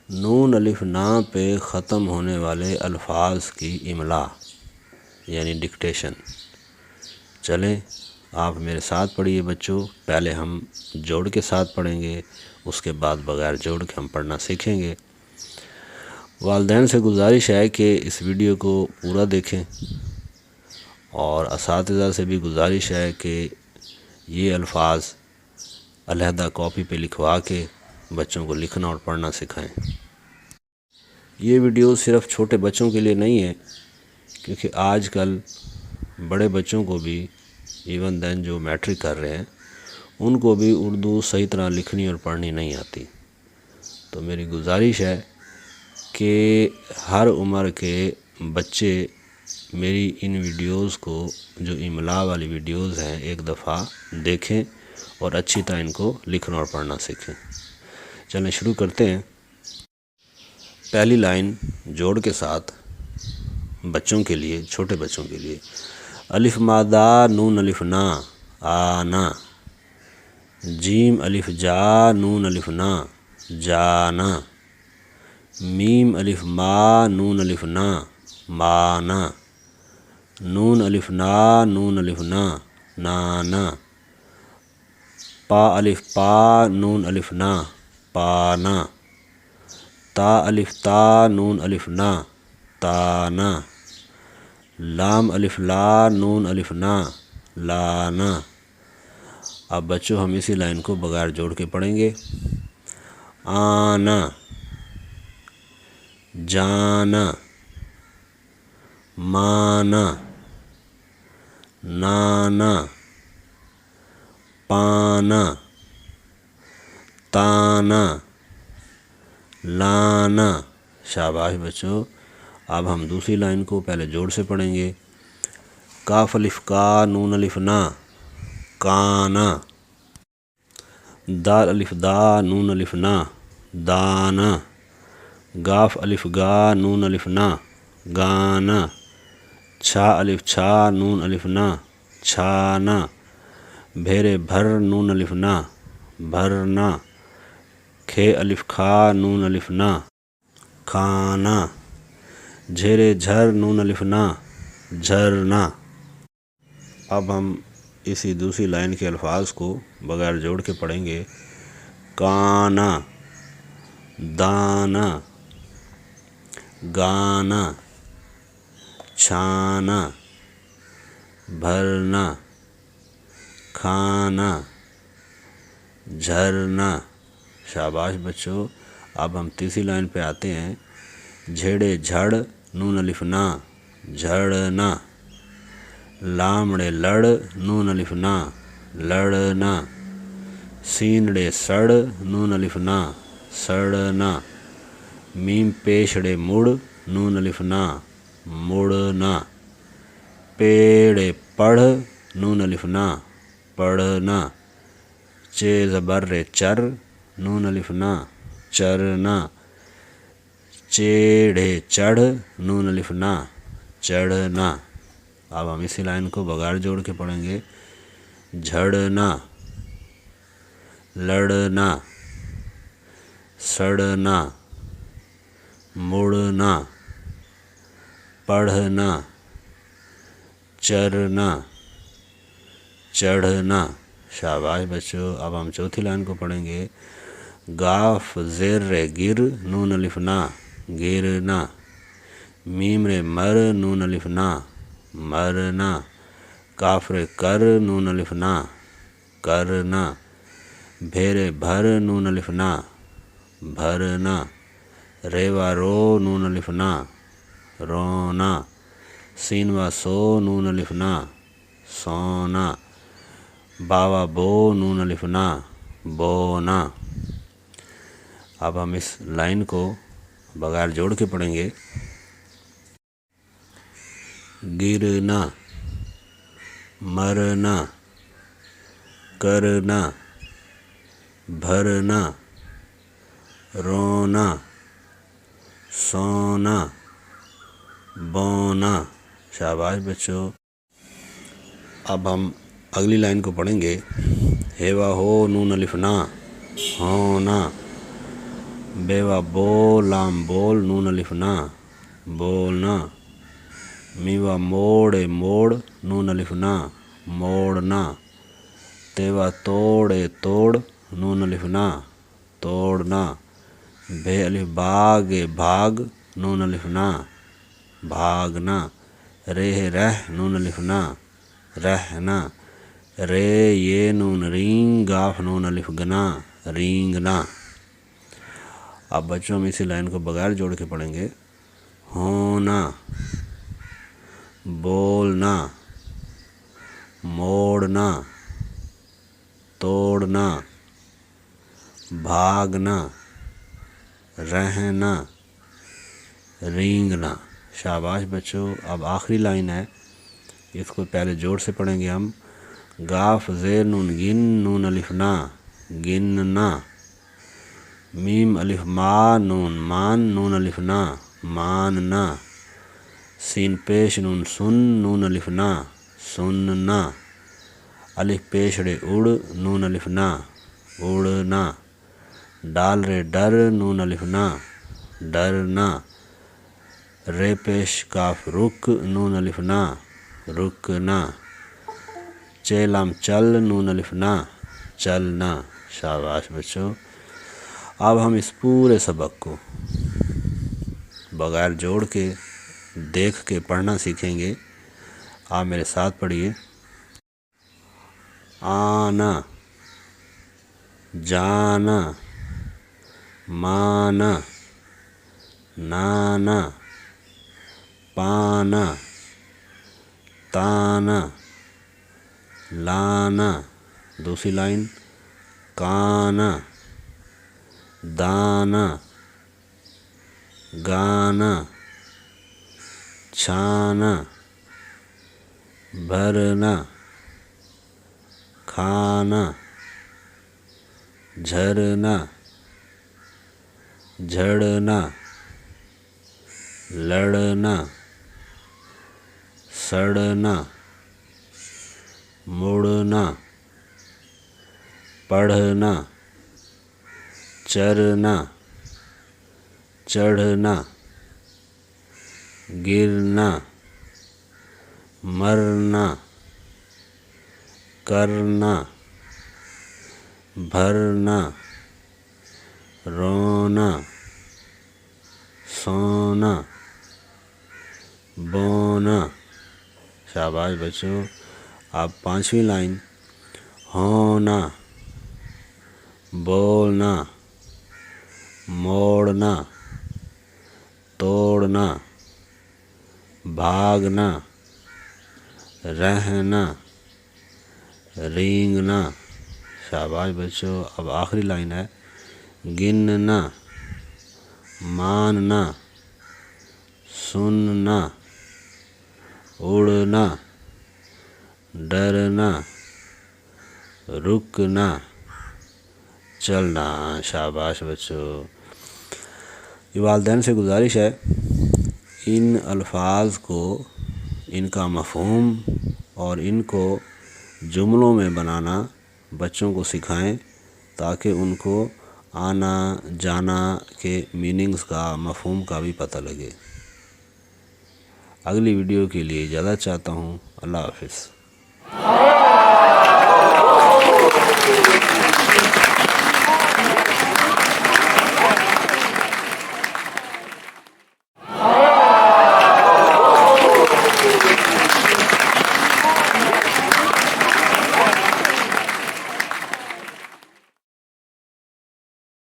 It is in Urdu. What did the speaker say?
نون الف نا پہ ختم ہونے والے الفاظ کی املا یعنی ڈکٹیشن۔ چلیں آپ میرے ساتھ پڑھیے بچوں، پہلے ہم جوڑ کے ساتھ پڑھیں گے، اس کے بعد بغیر جوڑ کے ہم پڑھنا سیکھیں گے۔ والدین سے گزارش ہے کہ اس ویڈیو کو پورا دیکھیں، اور اساتذہ سے بھی گزارش ہے کہ یہ الفاظ علیحدہ کاپی پہ لکھوا کے بچوں کو لکھنا اور پڑھنا سکھائیں۔ یہ ویڈیو صرف چھوٹے بچوں کے لیے نہیں ہے، کیونکہ آج کل بڑے بچوں کو بھی ایون دین جو میٹرک کر رہے ہیں ان کو بھی اردو صحیح طرح لکھنی اور پڑھنی نہیں آتی۔ تو میری گزارش ہے کہ ہر عمر کے بچے میری ان ویڈیوز کو، جو املا والی ویڈیوز ہیں، ایک دفعہ دیکھیں اور اچھی طرح ان کو لکھنا اور پڑھنا سیکھیں۔ چلیں شروع کرتے ہیں۔ پہلی لائن جوڑ کے ساتھ بچوں کے لیے، چھوٹے بچوں کے لیے۔ الف مادہ نون الف نا آنا، جیم الف جا نون الف نا جانا، میم الف ما نون الف نا مانا، نون الف نا نون الف نا نانا، پا الف پا نون الف نا پانا، تا الف تا نون الف نا تانا، لام الف لا نون الف نا لانا۔ اب بچوں ہم اسی لائن کو بغیر جوڑ کے پڑھیں گے۔ آنا، جانا، مانا، نانا، پانا، تانا، لانا۔ شاباش بچوں۔ اب ہم دوسری لائن کو پہلے جوڑ سے پڑھیں گے۔ کاف الف کا نون الف نا کانا، دال الف دا نون الف نا دانا، گاف الف گا نون الف نا گانا، چھا الف چھا نون الف نا چھانا، بھیرے بھر نون الف نا بھرنا، کھے الف کھا نون الف نا کھانا، جھیرے جھر نون الف نا جھرنا۔ اب ہم اسی دوسری لائن کے الفاظ کو بغیر جوڑ کے پڑھیں گے۔ کانا، دانا، گانا، چھانا، بھرنا، کھانا، جھرنا۔ شاباش بچوں۔ اب ہم تیسری لائن پہ آتے ہیں۔ جھیڑے جھڑ نون الف نا جھڑنا، لامڑے لڑ نون الف نا لڑنا، سینڑے سڑ نون الف نا سڑنا، میم پیشڑے مڑ نون الف نا مڑنا، پیڑے پڑھ نون الف نا پڑھنا، چے زبر چر نون الف نا چرنا، چیڑے چڑھ نون الف نا چڑھنا۔ اب ہم اسی لائن کو بغیر جوڑ کے پڑھیں گے۔ جھڑنا، لڑنا، سڑنا، مڑنا، پڑھنا، چرنا، چڑھنا۔ شاباش بچوں۔ اب ہم چوتھی لائن کو پڑھیں گے۔ گاف زیر گر نون الف نا گرنا، میم رے مر نون الف نا مرنا، کاف رے کر نون الف نا کرنا، بھیرے بھر نون الف نا بھرنا، ریوا رو نون الف نا رونا، سینوا سو نون الف نا سونا، باوا بو نون الف نا بونا۔ اب ہم اس لائن کو بغیر جوڑ کے پڑھیں گے۔ گرنا، مرنا، کرنا، بھرنا، رونا، سونا، بونا۔ شاباش بچوں۔ اب ہم اگلی لائن کو پڑھیں گے۔ ہیوا ہو نون الف نا ہونا، بیوا بو لام بول نون الف نا بولنا میوا موڑے موڑ نون الف نا موڑنا تیوا توڑے توڑ نون الف نا توڑنا بے الف باغے بھاگ نون الف نا بھاگنا رے رہ نون الف نا رہنا رے یہ نون رینگ گاف نون الف گنا رینگنا۔ اب بچوں ہم اسی لائن کو بغیر جوڑ کے پڑھیں گے۔ ہونا بولنا موڑنا توڑنا بھاگنا رہنا رینگنا۔ شاباش بچوں، اب آخری لائن ہے، اس کو پہلے جوڑ سے پڑھیں گے ہم۔ گاف زیر نون گن نون الف نا گننا میم الف ما نون مان نون الف نا ماننا سین پیش نون سن نون الف نا سننا الف پیشڑے اڑ نون الف نا اڑنا ڈال رے ڈر نون الف نا ڈرنا رے پیش کاف رک نون الف نا رکنا چیلام چل نون الف نا چلنا۔ شاباش بچوں، اب ہم اس پورے سبق کو بغیر جوڑ کے دیکھ کے پڑھنا سیکھیں گے۔ آپ میرے ساتھ پڑھیے۔ آنا جانا مانا نانا پانا تانا لانا دوسری لائن کانا دانا گانا چھانا بھرنا کھانا جھرنا جھڑنا لڑنا سڑنا مڑنا پڑھنا چرنا چڑھنا گرنا مرنا کرنا بھرنا رونا سونا بونا۔ شاباش بچوں، اب پانچویں لائن۔ ہونا بولنا موڑنا توڑنا بھاگنا رہنا رینگنا۔ شاباش بچوں، اب آخری لائن ہے۔ گننا ماننا سننا اڑنا ڈرنا رکنا چلنا۔ شاباش بچوں، یہ والدین سے گزارش ہے ان الفاظ کو، ان کا مفہوم اور ان کو جملوں میں بنانا بچوں کو سکھائیں تاکہ ان کو آنا جانا کے میننگز کا، مفہوم کا بھی پتہ لگے۔ اگلی ویڈیو کے لیے اجازت چاہتا ہوں۔ اللہ حافظ۔